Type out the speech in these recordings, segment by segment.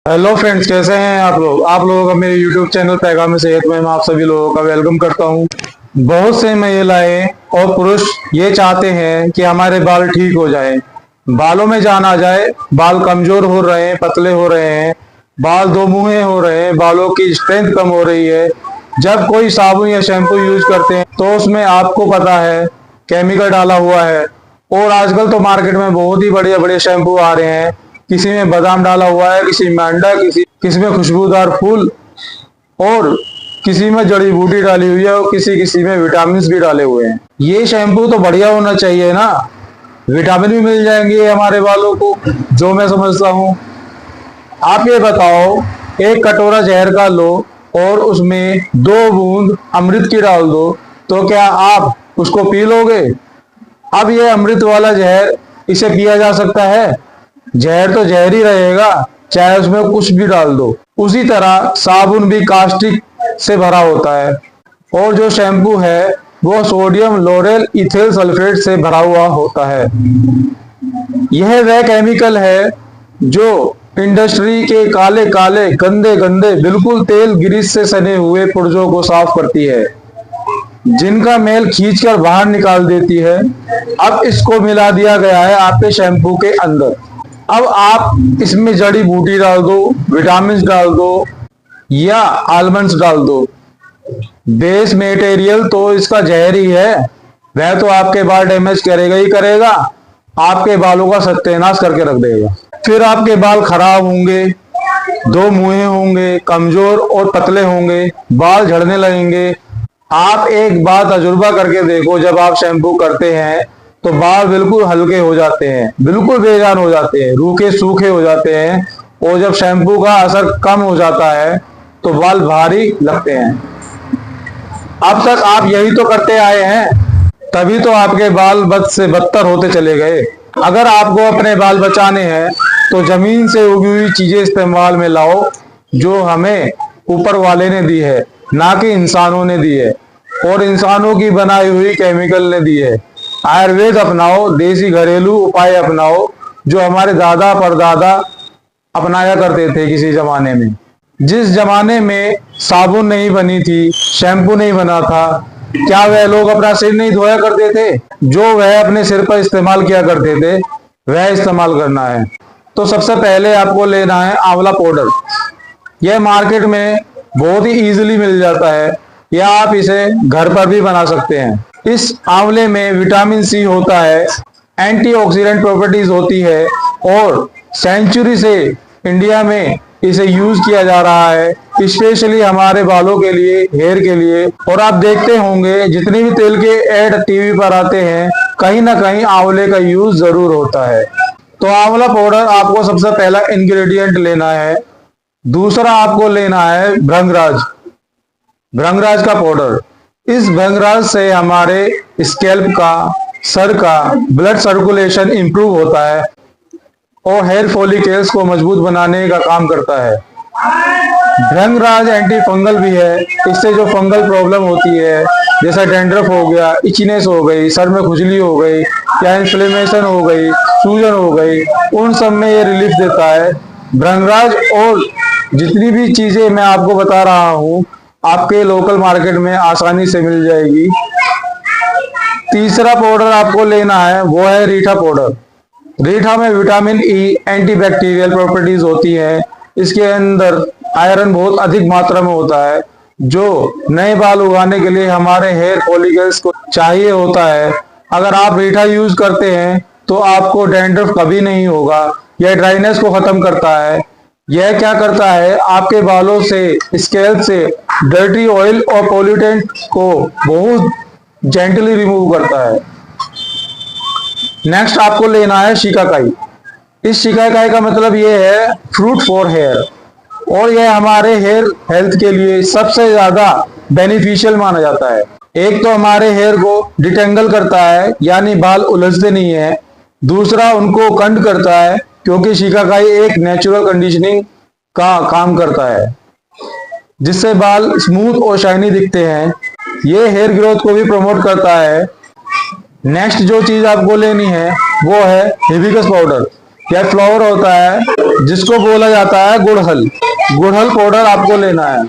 Hello friends, कैसे हैं आप लोगों का मेरे यूट्यूब चैनल पैगाम सेहत में मैं आप सभी लोगों का वेलकम करता हूं। बहुत से महिलाएं और पुरुष ये चाहते हैं कि हमारे बाल ठीक हो जाएं, बालों में जान आ जाए। बाल कमजोर हो रहे हैं, पतले हो रहे हैं, बाल दो मुंहे हो रहे हैं, बालों की स्ट्रेंथ कम हो रही है। जब कोई साबुन या शैम्पू यूज करते हैं तो उसमें आपको पता है केमिकल डाला हुआ है। और आजकल तो मार्केट में बहुत ही बढ़िया बढ़िया शैम्पू आ रहे हैं। किसी में बादाम डाला हुआ है, किसी में अंडा, किसी में खुशबूदार फूल और किसी में जड़ी बूटी डाली हुई है और किसी किसी में विटामिन भी डाले हुए हैं। ये शैम्पू तो बढ़िया होना चाहिए ना, विटामिन भी मिल जाएंगे हमारे बालों को, जो मैं समझता हूँ। आप ये बताओ, एक कटोरा जहर का लो और उसमें 2 बूंद अमृत की डाल दो, तो क्या आप उसको पी लोगे? अब ये अमृत वाला जहर, इसे पिया जा सकता है? जहर तो जहर ही रहेगा, चाहे उसमें कुछ भी डाल दो। उसी तरह साबुन भी कास्टिक से भरा होता है और जो शैम्पू है वो सोडियम लोरेल इथेल सल्फेट से भरा हुआ होता है। यह वह केमिकल है जो इंडस्ट्री के काले काले गंदे गंदे बिल्कुल तेल ग्रीस से सने हुए पुर्जों को साफ करती है, जिनका मैल खींचकर बाहर निकाल देती है। अब इसको मिला दिया गया है आपके शैम्पू के अंदर। अब आप इसमें जड़ी बूटी डाल दो, विटामिन डाल दो या आलमंड्स डाल दो, बेस मटेरियल तो इसका जहर ही है। वह तो आपके बाल डैमेज करेगा ही करेगा, आपके बालों का सत्यानाश करके रख देगा। फिर आपके बाल खराब होंगे, दो मुंहे होंगे, कमजोर और पतले होंगे, बाल झड़ने लगेंगे। आप एक बार तजुर्बा करके देखो, जब आप शैम्पू करते हैं तो बाल बिल्कुल हल्के हो जाते हैं, बिल्कुल बेजान हो जाते हैं, रूखे सूखे हो जाते हैं। और जब शैम्पू का असर कम हो जाता है तो बाल भारी लगते हैं। अब तक आप यही तो करते आए हैं, तभी तो आपके बाल बद से बदतर होते चले गए। अगर आपको अपने बाल बचाने हैं तो जमीन से उगी हुई चीजें इस्तेमाल में लाओ, जो हमें ऊपर वाले ने दी है, ना कि इंसानों ने दी है और इंसानों की बनाई हुई केमिकल ने दी है। आयुर्वेद अपनाओ, देसी घरेलू उपाय अपनाओ, जो हमारे दादा परदादा अपनाया करते थे किसी जमाने में। जिस जमाने में साबुन नहीं बनी थी, शैम्पू नहीं बना था, क्या वह लोग अपना सिर नहीं धोया करते थे? जो वह अपने सिर पर इस्तेमाल किया करते थे वह इस्तेमाल करना है। तो सबसे पहले आपको लेना है आंवला पाउडर। यह मार्केट में बहुत ही इजीली मिल जाता है, या आप इसे घर पर भी बना सकते हैं। इस आंवले में विटामिन सी होता है, एंटीऑक्सीडेंट प्रॉपर्टीज होती है और सेंचुरी से इंडिया में इसे यूज किया जा रहा है, स्पेशली हमारे बालों के लिए, हेयर के लिए। और आप देखते होंगे जितने भी तेल के ऐड टीवी पर आते हैं, कहीं ना कहीं आंवले का यूज जरूर होता है। तो आंवला पाउडर आपको सबसे पहला इंग्रेडिएंट लेना है। दूसरा आपको लेना है भृंगराज, भृंगराज का पाउडर। इस भृंगराज से हमारे स्कैल्प का, सर का ब्लड सर्कुलेशन इंप्रूव होता है और हेयर फॉलिकल्स को मजबूत बनाने का काम करता है। भृंगराज एंटी फंगल भी है। इससे जो फंगल प्रॉब्लम होती है, जैसा डैंड्रफ हो गया, इचनेस हो गई, सर में खुजली हो गई या इन्फ्लेमेशन हो गई, सूजन हो गई, उन सब में ये रिलीफ देता है भृंगराज। और जितनी भी चीजें मैं आपको बता रहा हूँ आपके लोकल मार्केट में आसानी से मिल जाएगी। तीसरा पाउडर आपको लेना है, वो है रीठा पाउडर। रीठा में विटामिन ई, एंटीबैक्टीरियल प्रॉपर्टीज होती है। इसके अंदर आयरन बहुत अधिक मात्रा में होता है, जो नए बाल उगाने के लिए हमारे हेयर फॉलिकल्स को चाहिए होता है। अगर आप रीठा यूज करते हैं तो आपको डैंड्रफ कभी नहीं होगा। यह ड्राइनेस को खत्म करता है। यह क्या करता है, आपके बालों से, स्कैल्प से डर्टी ऑयल और पॉल्यूटेंट को बहुत जेंटली रिमूव करता है। नेक्स्ट आपको लेना है शिकाकाई। इस शिकाकाई का मतलब ये है फ्रूट फॉर हेयर, और यह हमारे हेयर हेल्थ के लिए सबसे ज्यादा बेनिफिशियल माना जाता है। एक तो हमारे हेयर को डिटेंगल करता है, यानी बाल उलझते नहीं है। दूसरा, उनको कंड करता है, क्योंकि शिकाकाई एक नेचुरल कंडीशनिंग का काम करता है, जिससे बाल स्मूथ और शाइनी दिखते हैं। ये हेयर ग्रोथ को भी प्रमोट करता है। नेक्स्ट जो चीज आपको लेनी है वो है हिबिस्कस पाउडर। यह फ्लावर होता है जिसको बोला जाता है गुड़हल। गुड़हल पाउडर आपको लेना है।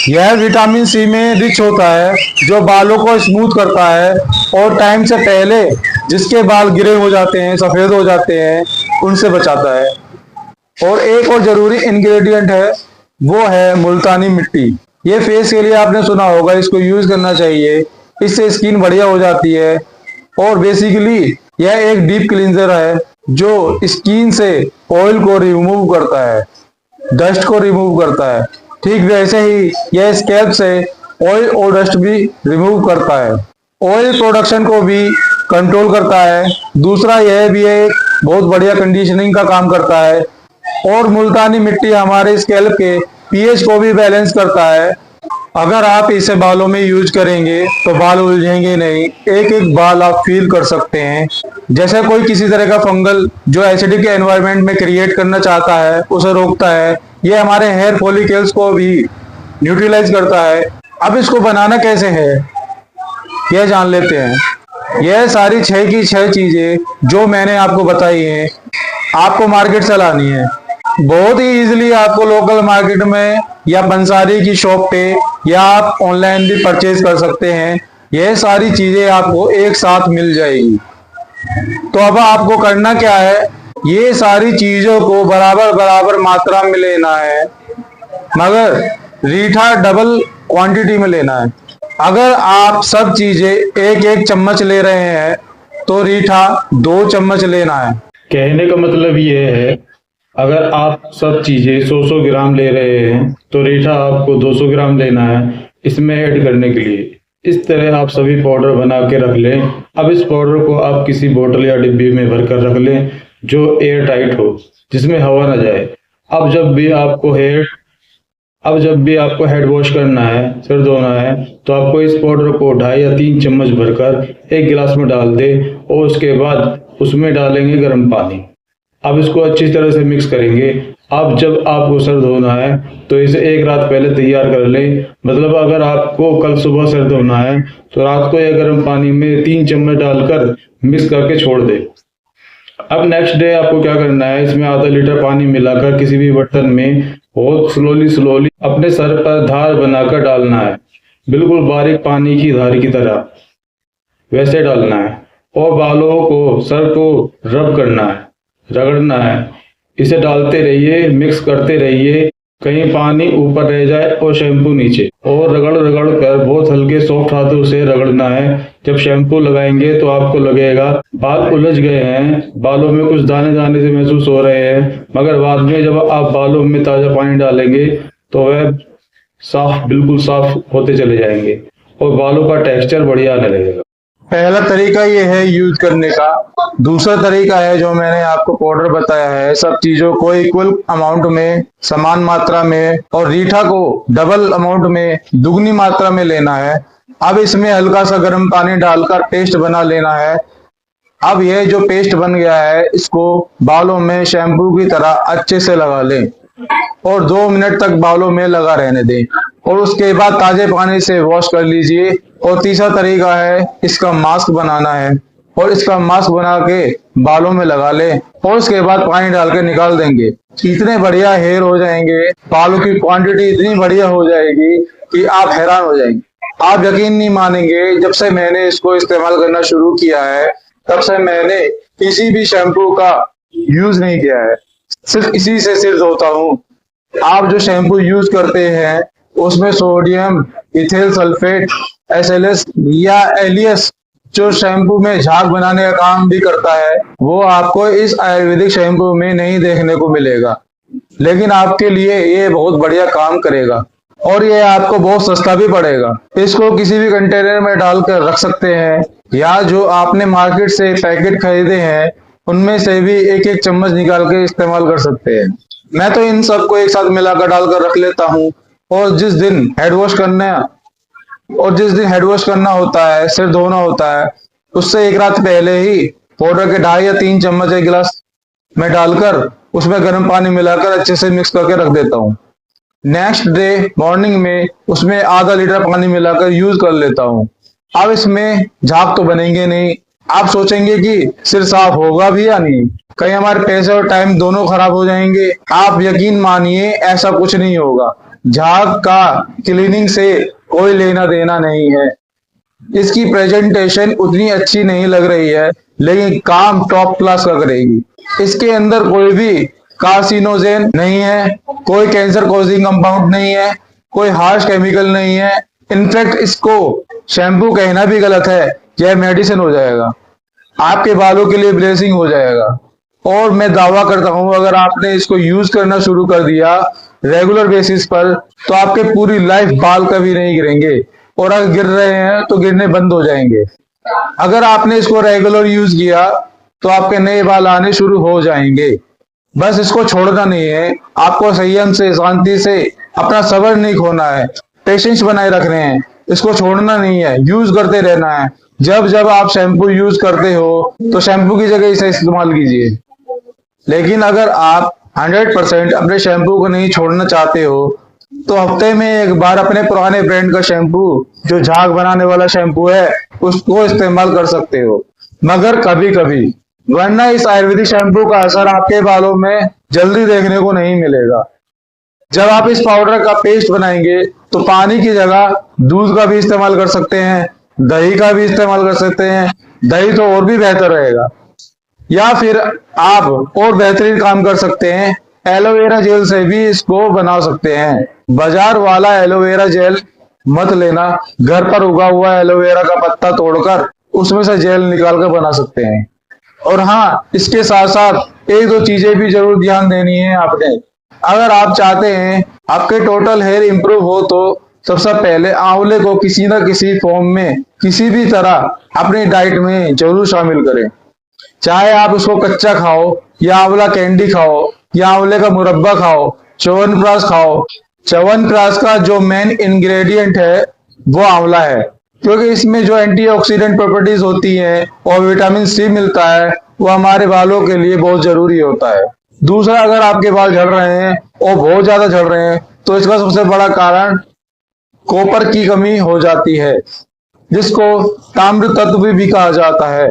यह विटामिन सी में रिच होता है जो बालों को स्मूथ करता है और टाइम से पहले जिसके बाल गिरे हो जाते हैं, सफेद हो जाते हैं, उनसे बचाता है। और एक और जरूरी इंग्रेडिएंट है, वो है मुल्तानी मिट्टी। ये फेस के लिए आपने सुना होगा, इसको यूज करना चाहिए, इससे स्किन बढ़िया हो जाती है। और बेसिकली यह एक डीप क्लींजर है जो स्किन से ऑयल को रिमूव करता है, डस्ट को रिमूव करता है। ठीक वैसे ही यह स्कैल्प से ऑयल और डस्ट भी रिमूव करता है, ऑयल प्रोडक्शन को भी कंट्रोल करता है। दूसरा यह भी एक बहुत बढ़िया कंडीशनिंग का काम करता है। और मुल्तानी मिट्टी हमारे स्कैल्प के पीएच को भी बैलेंस करता है। अगर आप इसे बालों में यूज करेंगे तो बाल उलझेंगे नहीं, एक एक बाल आप फील कर सकते हैं। जैसे कोई किसी तरह का फंगल जो एसिडिक एनवायरनमेंट में क्रिएट करना चाहता है उसे रोकता है। ये हमारे हेयर फॉलिकल्स को भी न्यूट्रलाइज करता है। अब इसको बनाना कैसे है यह जान लेते हैं। यह सारी 6 की 6 चीजें जो मैंने आपको बताई हैं आपको मार्केट से लानी है। बहुत ही इजीली आपको लोकल मार्केट में या पंसारी की शॉप पे या आप ऑनलाइन भी परचेज कर सकते हैं। यह सारी चीजें आपको एक साथ मिल जाएगी। तो अब आपको करना क्या है, ये सारी चीजों को बराबर बराबर मात्रा में लेना है, मगर रीठा डबल क्वांटिटी में लेना है। अगर आप सब चीजें एक एक चम्मच ले रहे हैं तो रीठा 2 चम्मच लेना है। कहने का मतलब ये है, अगर आप सब चीजें 100 ग्राम ले रहे हैं तो रीठा आपको 200 ग्राम लेना है इसमें ऐड करने के लिए। इस तरह आप सभी पाउडर बना के रख लें। अब इस पाउडर को आप किसी बोतल या डिब्बी में भर कर रख लें जो एयर टाइट हो, जिसमें हवा ना जाए। अब जब भी आपको हेड वॉश करना है, सिर धोना है, तो आपको इस पाउडर को 2.5 या 3 चम्मच भरकर एक गिलास में डाल दें और उसके बाद उसमें डालेंगे गर्म पानी। अब इसको अच्छी तरह से मिक्स करेंगे। अब जब आपको सर धोना है तो इसे एक रात पहले तैयार कर लें। मतलब अगर आपको कल सुबह सर धोना है तो रात को यह गर्म पानी में 3 चम्मच डालकर मिक्स करके छोड़ दें। अब नेक्स्ट डे आपको क्या करना है, इसमें आधा लीटर पानी मिलाकर किसी भी बर्तन में बहुत स्लोली अपने सर पर धार बनाकर डालना है, बिल्कुल बारीक पानी की धार की तरह वैसे डालना है। और बालों को, सर को रब करना है, रगड़ना है। इसे डालते रहिए, मिक्स करते रहिए, कहीं पानी ऊपर रह जाए और शैम्पू नीचे, और रगड़ कर बहुत हल्के सॉफ्ट हाथों से रगड़ना है। जब शैम्पू लगाएंगे तो आपको लगेगा बाल उलझ गए हैं, बालों में कुछ दाने दाने से महसूस हो रहे हैं, मगर बाद में जब आप बालों में ताजा पानी डालेंगे तो वह बिल्कुल साफ होते चले जाएंगे और बालों का टेक्सचर बढ़िया आने लगेगा। पहला तरीका ये है यूज करने का। दूसरा तरीका है जो मैंने आपको पाउडर बताया है, सब चीजों को इक्वल अमाउंट में, समान मात्रा में, और रीठा को डबल अमाउंट में, दुगनी मात्रा में लेना है। अब इसमें हल्का सा गर्म पानी डालकर पेस्ट बना लेना है। अब यह जो पेस्ट बन गया है इसको बालों में शैम्पू की तरह अच्छे से लगा लें और 2 मिनट तक बालों में लगा रहने दें और उसके बाद ताजे पानी से वॉश कर लीजिए। और तीसरा तरीका है, इसका मास्क बनाना है और इसका मास्क बना के बालों में लगा लें और उसके बाद पानी डाल के निकाल देंगे। इतने बढ़िया हेयर हो जाएंगे, बालों की क्वांटिटी इतनी बढ़िया हो जाएगी कि आप हैरान हो जाएंगे। आप यकीन नहीं मानेंगे, जब से मैंने इसको इस्तेमाल करना शुरू किया है तब से मैंने किसी भी शैम्पू का यूज नहीं किया है, सिर्फ इसी से सिर धोता हूँ। आप जो शैम्पू यूज करते हैं उसमें सोडियम इथेल सल्फेट, SLS या एलियस जो शैम्पू में झाग बनाने का काम भी करता है, वो आपको इस आयुर्वेदिक शैम्पू में नहीं देखने को मिलेगा। लेकिन आपके लिए ये बहुत बढ़िया काम करेगा और ये आपको बहुत सस्ता भी पड़ेगा। इसको किसी भी कंटेनर में डालकर रख सकते हैं या जो आपने मार्केट से पैकेट खरीदे हैं उनमें से भी एक एक चम्मच निकाल के इस्तेमाल कर सकते हैं। मैं तो इन सबको एक साथ मिलाकर डालकर रख लेता हूँ और जिस दिन हेड वॉश करना होता है, सिर धोना होता है, उससे एक रात पहले ही पाउडर के 2.5 या 3 चम्मच एक गिलास में डालकर उसमें गर्म पानी मिलाकर अच्छे से मिक्स करके रख देता हूँ। नेक्स्ट डे मॉर्निंग में उसमें आधा लीटर पानी मिलाकर यूज कर लेता हूँ। अब इसमें झाग तो बनेंगे नहीं, आप सोचेंगे कि सिर साफ होगा भी या नहीं, कहीं हमारे पैसे और टाइम दोनों खराब हो जाएंगे। आप यकीन मानिए ऐसा कुछ नहीं होगा। झाग का क्लीनिंग से कोई लेना देना नहीं है। इसकी प्रेजेंटेशन उतनी अच्छी नहीं लग रही है, लेकिन काम टॉप क्लास का करेगी। इसके अंदर कोई भी कार्सिनोजेन नहीं है, कोई कैंसर कॉजिंग कंपाउंड नहीं है, कोई हार्श केमिकल नहीं है। इनफैक्ट इसको शैम्पू कहना भी गलत है, यह मेडिसिन हो जाएगा, आपके बालों के लिए ब्लेसिंग हो जाएगा। और मैं दावा करता हूं अगर आपने इसको यूज करना शुरू कर दिया रेगुलर बेसिस पर, तो आपके पूरी लाइफ बाल कभी नहीं गिरेंगे, और अगर गिर रहे हैं तो गिरने बंद हो जाएंगे। अगर आपने इसको रेगुलर यूज किया तो आपके नए बाल आने शुरू हो जाएंगे। बस इसको छोड़ना नहीं है, आपको संयम से, शांति से, अपना सब्र नहीं खोना है, पेशेंस बनाए रखने हैं। इसको छोड़ना नहीं है, यूज करते रहना है। जब जब आप शैम्पू यूज करते हो तो शैम्पू की जगह इसे इस्तेमाल कीजिए। लेकिन अगर आप 100% अपने शैम्पू को नहीं छोड़ना चाहते हो तो हफ्ते में एक बार अपने पुराने ब्रांड का शैम्पू, जो झाग बनाने वाला शैम्पू है, उसको इस्तेमाल कर सकते हो, मगर कभी कभी। वरना इस आयुर्वेदिक शैम्पू का असर आपके बालों में जल्दी देखने को नहीं मिलेगा। जब आप इस पाउडर का पेस्ट बनाएंगे तो पानी की जगह दूध का भी इस्तेमाल कर सकते हैं, दही का भी इस्तेमाल कर सकते हैं। दही तो और भी बेहतर रहेगा। या फिर आप और बेहतरीन काम कर सकते हैं, एलोवेरा जेल से भी इसको बना सकते हैं। बाजार वाला एलोवेरा जेल मत लेना, घर पर उगा हुआ एलोवेरा का पत्ता तोड़कर उसमें से जेल निकाल कर बना सकते हैं। और हाँ, इसके साथ साथ एक दो चीजें भी जरूर ध्यान देनी है आपने। अगर आप चाहते हैं आपके टोटल हेयर इंप्रूव हो तो सबसे पहले आंवले को किसी न किसी फॉर्म में, किसी भी तरह अपनी डाइट में जरूर शामिल करें। चाहे आप उसको कच्चा खाओ, या आंवला कैंडी खाओ, या आंवले का मुरब्बा खाओ, च्यवनप्राश खाओ। च्यवनप्राश का जो मेन इंग्रेडिएंट है वो आंवला है, क्योंकि इसमें जो एंटीऑक्सीडेंट प्रॉपर्टीज होती हैं और विटामिन सी मिलता है, वो हमारे बालों के लिए बहुत जरूरी होता है। दूसरा, अगर आपके बाल झड़ रहे हैं और बहुत ज्यादा झड़ रहे हैं तो इसका सबसे बड़ा कारण कॉपर की कमी हो जाती है, जिसको ताम्र तत्व भी कहा जाता है।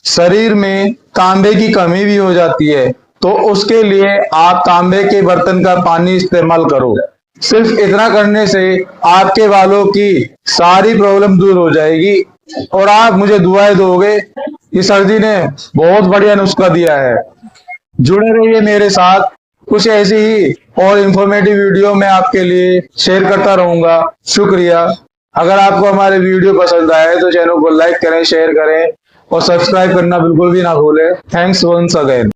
शरीर में तांबे की कमी भी हो जाती है, तो उसके लिए आप तांबे के बर्तन का पानी इस्तेमाल करो। सिर्फ इतना करने से आपके बालों की सारी प्रॉब्लम दूर हो जाएगी और आप मुझे दुआएं दोगे। इस सर्दी ने बहुत बढ़िया नुस्खा दिया है। जुड़े रहिए मेरे साथ, कुछ ऐसी ही और इंफॉर्मेटिव वीडियो मैं आपके लिए शेयर करता रहूंगा। शुक्रिया। अगर आपको हमारे वीडियो पसंद आए तो चैनल को लाइक करें, शेयर करें और सब्सक्राइब करना बिल्कुल भी ना भूलें। Thanks once again.